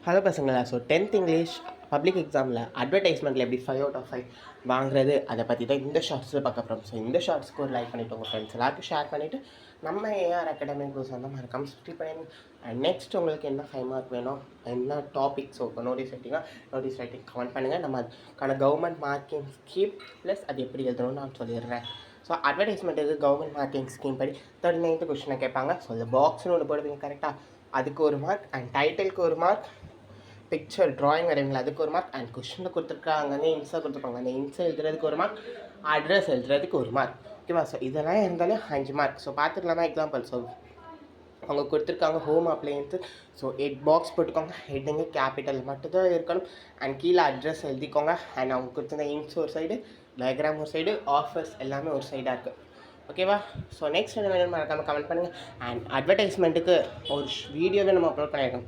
Hello பசங்களா. So 10th English public எக்ஸாமில் அட்வர்டைஸ்மெண்ட்டில் எப்படி 5 out of 5 வாங்குறது அதை பற்றி தான் இந்த ஷார்ட்ஸில் பார்க்க போகிறோம். ஸோ இந்த ஷார்ட்ஸ்க்கு ஒரு லைக் பண்ணிவிட்டு உங்கள் ஃப்ரெண்ட்ஸ் எல்லாருக்கும் ஷேர் பண்ணிவிட்டு நம்ம ஏஆர் அகாடமிக் கோர்ஸ் வந்து மறக்காமல் சப்ஸ்கிரைப் பண்ணி அண்ட் நெக்ஸ்ட் உங்களுக்கு என்ன 5 மார்க் வேணும், என்ன டாபிக், ஸோ இப்போ நோட்டீஸ் ரைட்டிங் கமெண்ட் பண்ணுங்கள். நம்ம அதுக்கான கவர்மெண்ட் மார்க்கிங் ஸ்கீம் ப்ளஸ் அது எப்படி எழுதணும்னு நான் சொல்லிடுறேன். ஸோ அட்வர்டைஸ்மெண்ட்டுக்கு கவர்மெண்ட் மார்க்கிங் ஸ்கீம் படி 39th கொஸ்டினை கேட்பாங்க. ஸோ இந்த பாக்ஸ்னு ஒன்று போடுவீங்க கரெக்டாக, அதுக்கு ஒரு மார்க். அண்ட் டைட்டிலுக்கு ஒரு மார்க், பிக்சர் ட்ராயிங் வரைவீங்களா அதுக்கு ஒரு மார்க். அண்ட் கொஸ்டினில் கொடுத்துருக்காங்க இன்ஸாக கொடுத்துருப்பாங்க, அந்த இன்ஸை எழுதுறதுக்கு ஒரு மார்க், அட்ரஸ் எழுதுறதுக்கு ஒரு மார்க். ஓகேவா? ஸோ இதெல்லாம் இருந்தாலே 5 மார்க். ஸோ பார்த்துக்கலாமா எக்ஸாம்பிள். ஸோ அவங்க கொடுத்துருக்காங்க ஹோம் அப்ளையன்ஸு. ஸோ 8 பாக்ஸ் போட்டுக்கோங்க. ஹெட்டிங்கு கேபிட்டல் மட்டும்தான் இருக்கணும். அண்ட் கீழே அட்ரஸ் எழுதிக்கோங்க. அண்ட் அவங்க கொடுத்துருந்த இன்ஸ் ஒரு சைடு, டயக்ராம் ஒரு சைடு, ஆஃபர்ஸ் எல்லாமே ஒரு சைடாக இருக்குது. ஓகேவா? ஸோ நெக்ஸ்ட் என்ன வேணும்னு மறக்காமல் கமெண்ட் பண்ணுங்கள். அண்ட் அட்வர்டைஸ்மெண்ட்டுக்கு ஒரு வீடியோவே நம்ம அப்லோட் பண்ணியிருக்கோம்.